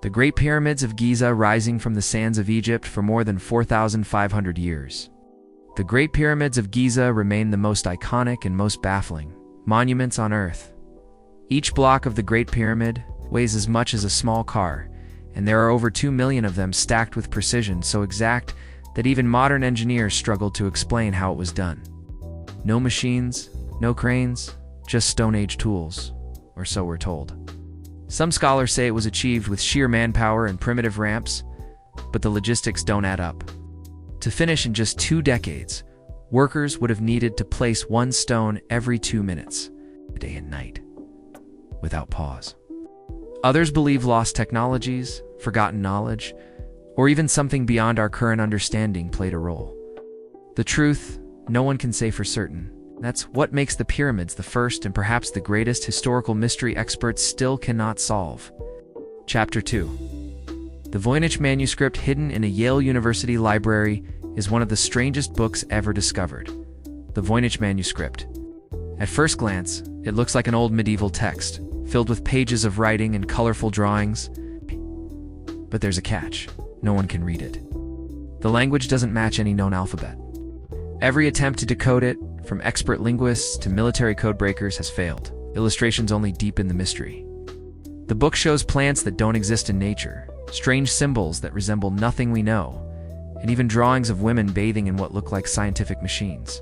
The Great Pyramids of Giza rising from the sands of Egypt for more than 4,500 years. The Great Pyramids of Giza remain the most iconic and most baffling monuments on Earth. Each block of the Great Pyramid weighs as much as a small car, and there are over 2 million of them stacked with precision so exact that even modern engineers struggled to explain how it was done. No machines, no cranes, just Stone Age tools, or so we're told. Some scholars say it was achieved with sheer manpower and primitive ramps, but the logistics don't add up. To finish in just 2 decades, workers would have needed to place one stone every 2 minutes, day and night, without pause. Others believe lost technologies, forgotten knowledge, or even something beyond our current understanding played a role. The truth, no one can say for certain. That's what makes the pyramids the first and perhaps the greatest historical mystery experts still cannot solve. Chapter 2. The Voynich manuscript hidden in a Yale University library is one of the strangest books ever discovered. The Voynich manuscript. At first glance, it looks like an old medieval text, filled with pages of writing and colorful drawings. But there's a catch. No one can read it. The language doesn't match any known alphabet. Every attempt to decode it, from expert linguists to military codebreakers, has failed. Illustrations only deepen the mystery. The book shows plants that don't exist in nature, strange symbols that resemble nothing we know, and even drawings of women bathing in what look like scientific machines.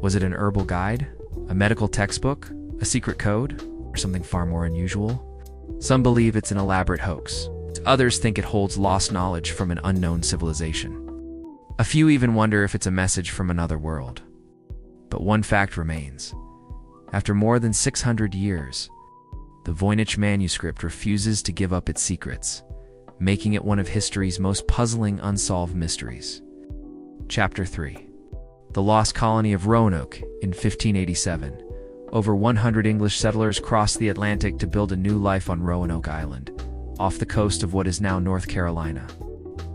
Was it an herbal guide? A medical textbook? A secret code? Or something far more unusual? Some believe it's an elaborate hoax. Others think it holds lost knowledge from an unknown civilization. A few even wonder if it's a message from another world. But one fact remains. After more than 600 years, the Voynich manuscript refuses to give up its secrets, making it one of history's most puzzling unsolved mysteries. Chapter 3. The Lost Colony of Roanoke in 1587. Over 100 English settlers crossed the Atlantic to build a new life on Roanoke Island, off the coast of what is now North Carolina.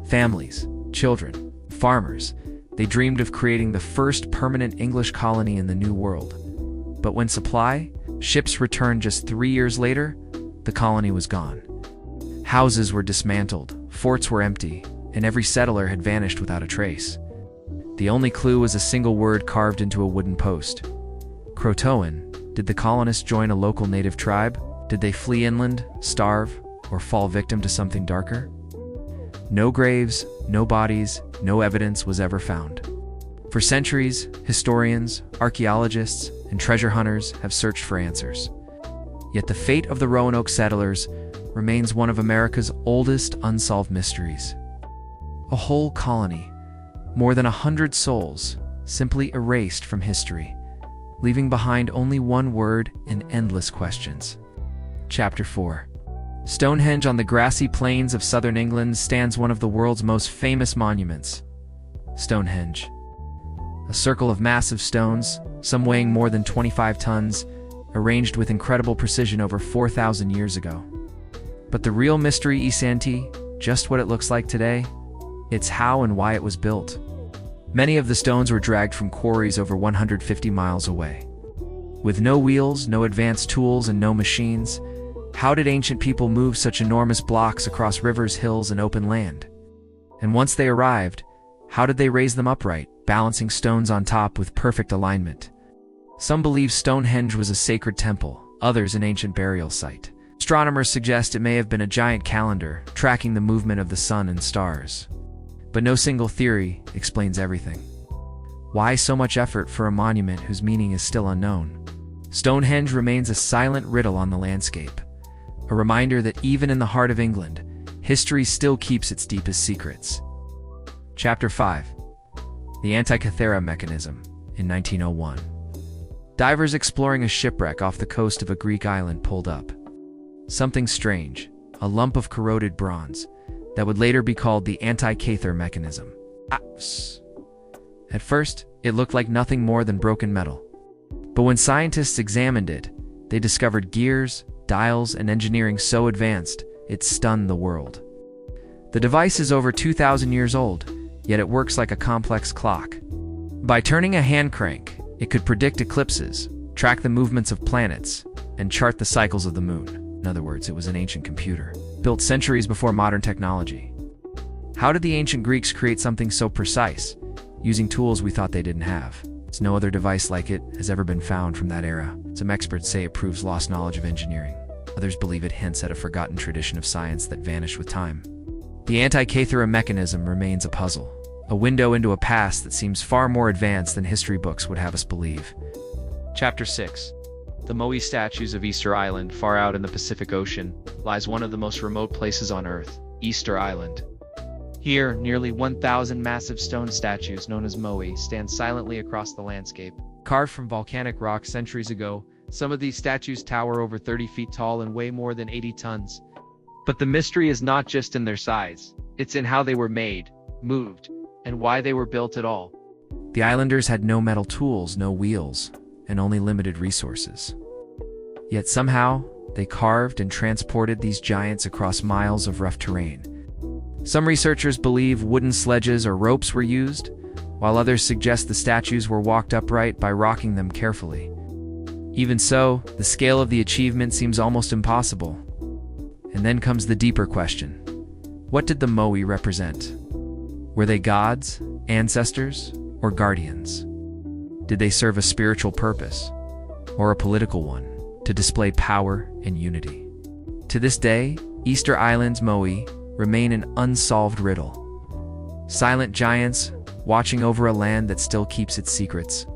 Families, children, farmers, they dreamed of creating the first permanent English colony in the New World. But when ships returned just 3 years later, the colony was gone. Houses were dismantled, forts were empty, and every settler had vanished without a trace. The only clue was a single word carved into a wooden post. Croatoan. Did the colonists join a local native tribe? Did they flee inland, starve, or fall victim to something darker? No graves, no bodies, no evidence was ever found. For centuries, historians, archaeologists, and treasure hunters have searched for answers. Yet the fate of the Roanoke settlers remains one of America's oldest unsolved mysteries. A whole colony, more than 100 souls, simply erased from history, leaving behind only one word and endless questions. Chapter 4. Stonehenge on the grassy plains of southern England stands one of the world's most famous monuments. Stonehenge. A circle of massive stones, some weighing more than 25 tons, arranged with incredible precision over 4,000 years ago. But the real mystery isn't just what it looks like today, it's how and why it was built. Many of the stones were dragged from quarries over 150 miles away. With no wheels, no advanced tools, and no machines, how did ancient people move such enormous blocks across rivers, hills, and open land? And once they arrived, how did they raise them upright, balancing stones on top with perfect alignment? Some believe Stonehenge was a sacred temple, others an ancient burial site. Astronomers suggest it may have been a giant calendar, tracking the movement of the sun and stars. But no single theory explains everything. Why so much effort for a monument whose meaning is still unknown? Stonehenge remains a silent riddle on the landscape, a reminder that even in the heart of England, history still keeps its deepest secrets. Chapter 5. The Antikythera Mechanism in 1901. Divers exploring a shipwreck off the coast of a Greek island pulled up something strange, a lump of corroded bronze that would later be called the Antikythera Mechanism. At first, it looked like nothing more than broken metal. But when scientists examined it, they discovered gears, dials, and engineering so advanced, it stunned the world. The device is over 2,000 years old, yet it works like a complex clock. By turning a hand crank, it could predict eclipses, track the movements of planets, and chart the cycles of the moon. In other words, it was an ancient computer. built centuries before modern technology. How did the ancient Greeks create something so precise, using tools we thought they didn't have? No other device like it has ever been found from that era. Some experts say it proves lost knowledge of engineering. Others believe it hints at a forgotten tradition of science that vanished with time. The Antikythera mechanism remains a puzzle, a window into a past that seems far more advanced than history books would have us believe. Chapter 6. The Moai statues of Easter Island, far out in the Pacific Ocean, lies one of the most remote places on Earth, Easter Island. Here, nearly 1,000 massive stone statues known as moai stand silently across the landscape. Carved from volcanic rock centuries ago, some of these statues tower over 30 feet tall and weigh more than 80 tons. But the mystery is not just in their size, it's in how they were made, moved, and why they were built at all. The islanders had no metal tools, no wheels, and only limited resources. Yet somehow, they carved and transported these giants across miles of rough terrain. Some researchers believe wooden sledges or ropes were used, while others suggest the statues were walked upright by rocking them carefully. Even so, the scale of the achievement seems almost impossible. And then comes the deeper question. What did the moai represent? Were they gods, ancestors, or guardians? Did they serve a spiritual purpose, or a political one, to display power and unity? To this day, Easter Island's moai remain an unsolved riddle. Silent giants watching over a land that still keeps its secrets.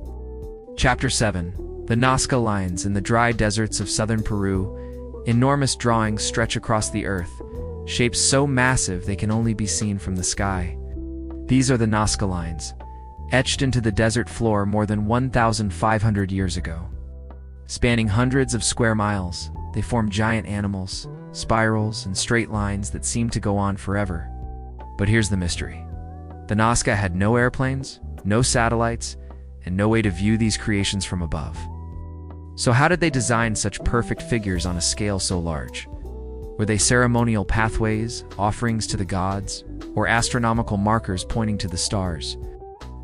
Chapter 7. The Nazca Lines in the dry deserts of southern Peru. Enormous drawings stretch across the earth, shapes so massive they can only be seen from the sky. These are the Nazca Lines, etched into the desert floor more than 1,500 years ago. Spanning hundreds of square miles, they form giant animals, spirals, and straight lines that seem to go on forever. But here's the mystery. The Nazca had no airplanes, no satellites, and no way to view these creations from above. So how did they design such perfect figures on a scale so large? Were they ceremonial pathways, offerings to the gods, or astronomical markers pointing to the stars?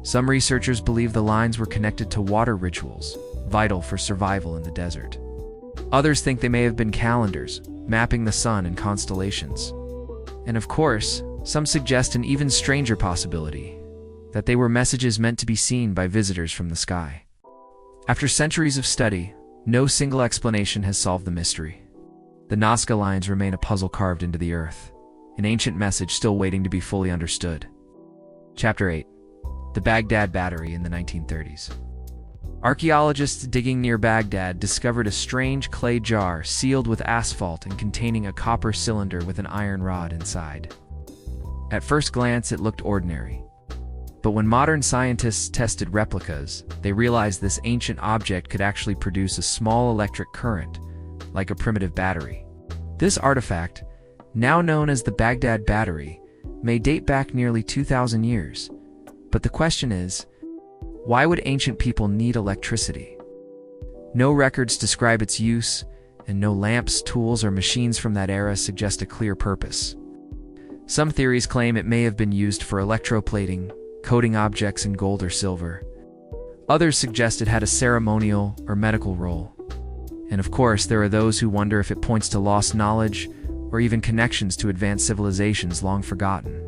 Some researchers believe the lines were connected to water rituals, vital for survival in the desert. Others think they may have been calendars, mapping the sun and constellations. And of course, some suggest an even stranger possibility, that they were messages meant to be seen by visitors from the sky. After centuries of study, no single explanation has solved the mystery. The Nazca Lines remain a puzzle carved into the earth, an ancient message still waiting to be fully understood. Chapter 8. The Baghdad Battery in the 1930s. Archaeologists digging near Baghdad discovered a strange clay jar sealed with asphalt and containing a copper cylinder with an iron rod inside. At first glance, it looked ordinary. But when modern scientists tested replicas, they realized this ancient object could actually produce a small electric current, like a primitive battery. This artifact, now known as the Baghdad Battery, may date back nearly 2,000 years. But the question is, why would ancient people need electricity? No records describe its use, and no lamps, tools, or machines from that era suggest a clear purpose. Some theories claim it may have been used for electroplating, coating objects in gold or silver. Others suggest it had a ceremonial or medical role. And of course, there are those who wonder if it points to lost knowledge or even connections to advanced civilizations long forgotten.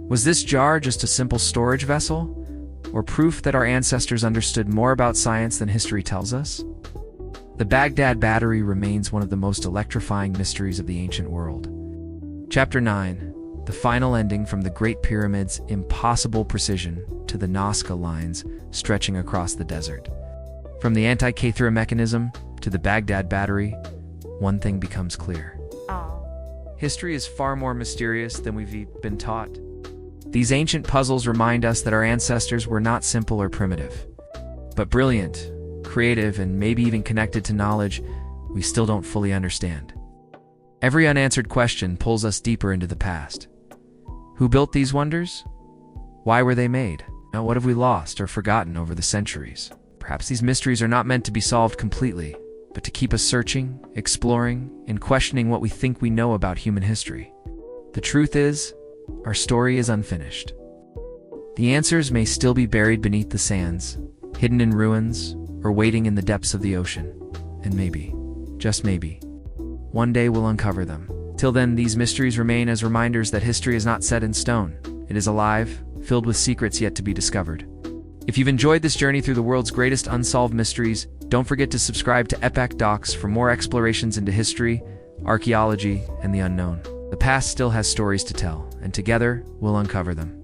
Was this jar just a simple storage vessel, or proof that our ancestors understood more about science than history tells us? The Baghdad Battery remains one of the most electrifying mysteries of the ancient world. Chapter 9. The final ending from the Great Pyramid's impossible precision to the Nazca Lines stretching across the desert. From the Antikythera mechanism to the Baghdad Battery, one thing becomes clear. History is far more mysterious than we've been taught. These ancient puzzles remind us that our ancestors were not simple or primitive, but brilliant, creative, and maybe even connected to knowledge we still don't fully understand. Every unanswered question pulls us deeper into the past. Who built these wonders? Why were they made? Now, what have we lost or forgotten over the centuries? Perhaps these mysteries are not meant to be solved completely, but to keep us searching, exploring, and questioning what we think we know about human history. The truth is, our story is unfinished. The answers may still be buried beneath the sands, hidden in ruins, or waiting in the depths of the ocean. And maybe, just maybe, one day we'll uncover them. Till then, these mysteries remain as reminders that history is not set in stone. It is alive, filled with secrets yet to be discovered. If you've enjoyed this journey through the world's greatest unsolved mysteries, don't forget to subscribe to Epoch Docs for more explorations into history, archaeology, and the unknown. The past still has stories to tell, and together, we'll uncover them.